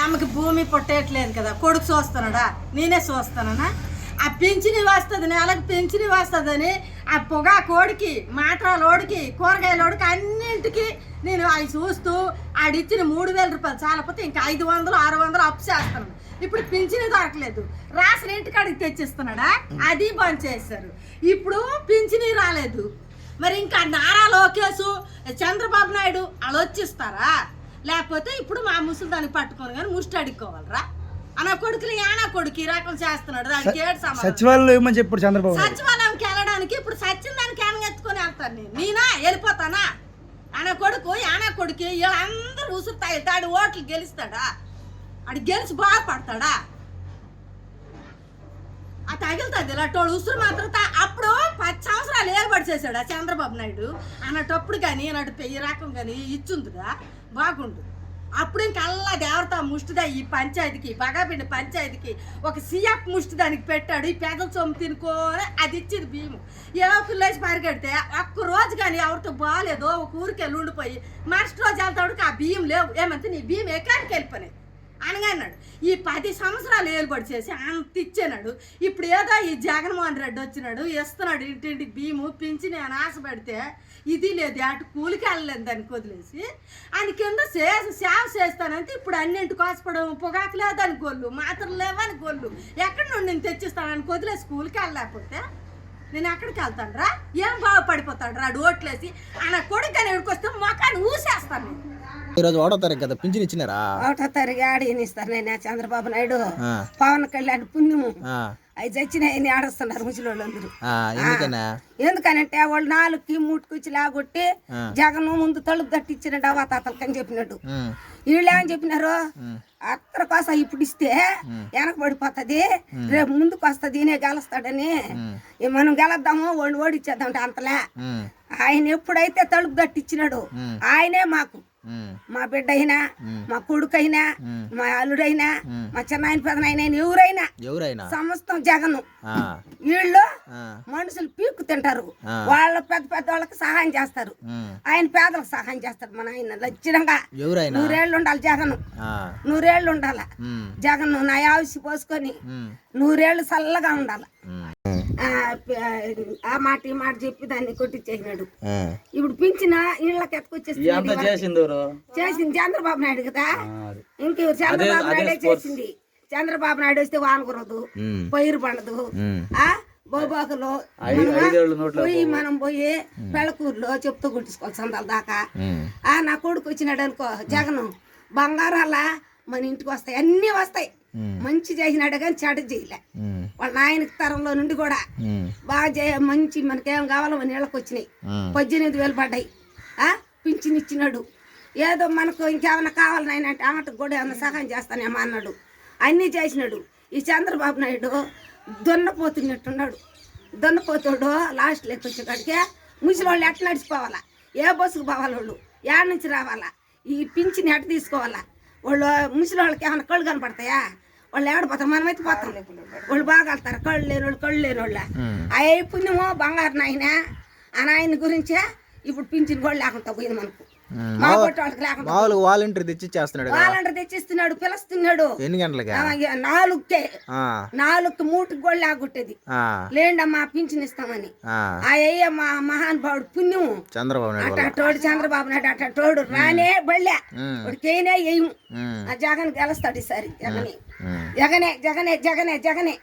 ఆమెకి భూమి పుట్టేయట్లేదు కదా, కొడుకు చూస్తున్నాడా, నేనే చూస్తానా? ఆ పింఛని వస్తుంది, నెలకు పింఛని వస్తుందని ఆ పొగా కోడికి, మాట్రాలోడికి, కూరగాయలోడికి అన్నింటికి నేను అవి చూస్తూ ఆడిచ్చిన 3,000 రూపాయలు చాలకపోతే ఇంకా 500, 600 అప్పు చేస్తున్నాను. ఇప్పుడు పింఛని దొరకలేదు, రాసిన ఇంటికాడికి తెచ్చిస్తున్నాడా, అది బంద్ చేశారు. ఇప్పుడు పింఛని రాలేదు, మరి ఇంకా నారా లోకేష్, చంద్రబాబు నాయుడు వాళ్ళు వచ్చిస్తారా? లేకపోతే ఇప్పుడు మా ముసలి దానికి పట్టుకొని కానీ ముష్టి అడుక్కోవాలరా? అన్న కొడుకులు యానా కొడుకు ఈ రకం చేస్తున్నాడు. దానికి ఏడు సచివాలయం ఏమని చెప్పాడు చంద్రబాబు? సచివాలయంకి వెళ్ళడానికి ఇప్పుడు సచిన్ దానికి ఎనగెత్తుకొని వెళ్తాను నేనా వెళ్ళిపోతానా? అన్న కొడుకు యానా కొడుకు వీళ్ళందరూ ఉసురుతాయి, తాడు ఓట్లు గెలుస్తాడా? అది గెలిచి బాగుపడతాడా? ఆ తగులుతుంది ఇలాంటి ఉసురు మాత్రం అప్పుడు 10 సంవత్సరాలు ఏర్పాటు చేశాడు ఆ చంద్రబాబు నాయుడు అన్నటప్పుడు. కానీ ఇలాంటి ఈ రకం కానీ ఇచ్చుందిగా బాగుండు. అప్పుడు ఇంకల్లా దేవత ముష్టిదా ఈ పంచాయతీకి, బగాపిండి పంచాయతీకి ఒక సీఎఫ్ ముష్టి దానికి పెట్టాడు. ఈ పెదల సొమ్ము తినుకోని అది ఇచ్చింది భీము. ఎవరికి లేచి పరిగెడితే ఒక్క రోజు కానీ ఎవరితో బాగాలేదో ఒక ఊరికి వెళ్ళి ఉండిపోయి మరుసటి రోజు వెళ్తాడు ఆ బియ్యం లేవు. ఏమంటే నీ బియ్యం ఎక్కడికి వెళ్ళిపోయినాయి అనగన్నాడు. ఈ 10 సంవత్సరాలు ఏలుబడి చేసి అంత ఇచ్చాడు. ఇప్పుడు ఏదో ఈ జగన్మోహన్ రెడ్డి వచ్చినాడు, ఇస్తున్నాడు ఇంటింటికి బియ్యము, పింఛని అని ఆశ పెడితే ఇది లేదు, అటు కూలికి వెళ్ళలేదు దానికి వదిలేసి ఆయన కింద సేవ చేస్తానంటే ఇప్పుడు అన్నింటికి కోసపడం, పొగాకు లేదని గొల్లు, మాత్రలు లేవని గొల్లు, ఎక్కడి నుండి నేను తెచ్చిస్తానని వదిలేసి కూలికి వెళ్ళలేకపోతే నేను ఎక్కడికి వెళ్తాను రా? ఏం బాగుపడిపోతాడు రా ఓట్లేసి ఆయన కొడుకు అని ఎడుకొస్తే మొఖాన్ని ఊసేస్తాను నేను. ఈరోజు 1వ తారీఖు కదా, పింఛన్ ఇచ్చినారా? 1వ తారీఖు ఆడిస్తారు నేను చంద్రబాబు నాయుడు, పవన్ కళ్యాణ్ పుణ్యము అవి చచ్చినాయని ఆడస్తున్నారు ముసలిళ్ళందరూ. ఎందుకనంటే వాళ్ళు 4కి మూటుకొచ్చి లాగొట్టి జగన్ ముందు తలుపు తట్టించినట్టు అవాతాతలకని చెప్పినట్టు. వీళ్ళు ఏమని చెప్పినారు, అక్కడ కోసం ఇప్పుడు ఇస్తే వెనక పడిపోతుంది, రేపు ముందుకు వస్తుంది, ఈయనే గెలుస్తాడని. మనం గెలద్దాము వాళ్ళు ఓడిచ్చేద్దాం అంతలే. ఆయన ఎప్పుడైతే తలుపు తట్టించినాడు ఆయనే మాకు, మా బిడ్డ అయినా, మా కొడుకు అయినా, మా అల్లుడైనా, మా చిన్నాయన పెదనాయన ఎవరైనా సమస్తం జగను. వీళ్ళు మనుషులు పీక్కు తింటారు, వాళ్ళ పెద్ద పెద్ద వాళ్ళకి సహాయం చేస్తారు, ఆయన పేదలకు సహాయం చేస్తారు. మన ఆయన లక్షణంగా 100 ఏళ్ళు ఉండాలి జగను, 100 ఏళ్ళు ఉండాల జగన్. నా ఆవిసి పోసుకొని 100 ఏళ్ళు చల్లగా ఉండాలి. ఆ మాట ఈ మాట చెప్పి దాన్ని కొట్టించేసినాడు. ఇప్పుడు పింఛన ఇళ్ళకి ఎత్తుకొచ్చేసింది చంద్రబాబు నాయుడు కదా. ఇంకెవరు? చంద్రబాబు నాయుడే చేసింది. చంద్రబాబు నాయుడు వస్తే వాన కురదు, పైరు పండదు. బోబాకులో మనం పోయి పెళ్ళకూరులో చెప్తూ కుట్టించుకోవాలి సందాల దాకా. నా కొడుకు వచ్చినాడు అనుకో జగను, బంగారాల మన ఇంటికి వస్తాయి, అన్ని వస్తాయి. మంచి చేసినాడు కానీ చెడు చేయలే. వాళ్ళ నాయనకి తరంలో నుండి కూడా బాగా మంచి మనకేం కావాలో మన ఇళ్ళకి వచ్చినాయి. 18,000 పడ్డాయి. పింఛన్ ఇచ్చినాడు. ఏదో మనకు ఇంకేమైనా కావాలని ఆయన అంటే ఆమెకు కూడా ఏమైనా సహాయం చేస్తానేమో అన్నాడు. అన్నీ చేసినాడు. ఈ చంద్రబాబు నాయుడు దున్నపోతున్నట్టున్నాడు. దున్నపోతాడు లాస్ట్ లెక్క వచ్చేకాడికే ముసలి వాళ్ళు ఎట్లా నడిచిపోవాలా, ఏ బస్సుకు పోవాలి, వాళ్ళు ఏడ నుంచి రావాలా, ఈ పింఛన్ ఎట్ట తీసుకోవాలా, వాళ్ళు ముసలి వాళ్ళకి ఏమైనా కళ్ళు కనపడతాయా, వాళ్ళు ఏడపోతాం, మనమైతే పోతాం. వాళ్ళు బాగా వెళ్తారు, కళ్ళు లేని వాళ్ళు, కళ్ళు లేని వాళ్ళ. అయ్యే పుణ్యమో బంగారు నాయన ఆ నాయన గురించే ఇప్పుడు పింఛన్ కూడా లేకుండా పోయింది మనకు. వాలంటీర్ తెచ్చిస్తున్నాడు, పిలుస్తున్నాడు. ఎన్ని గంటలకి? 4కే 4కి మూటికి కూడా లేకొట్టేది లేండమ్మా పింఛన్ ఇస్తామని. అయ్య మా మహానుభావుడు పుణ్యం అట్టోడు చంద్రబాబు నాయుడు అట్టోడు రానే బళ్ళే వాడికేనే వేయము. ఆ జగన్ గెలుస్తాడు ఈసారి. జగనే జగనే జగనే జగనే జగనే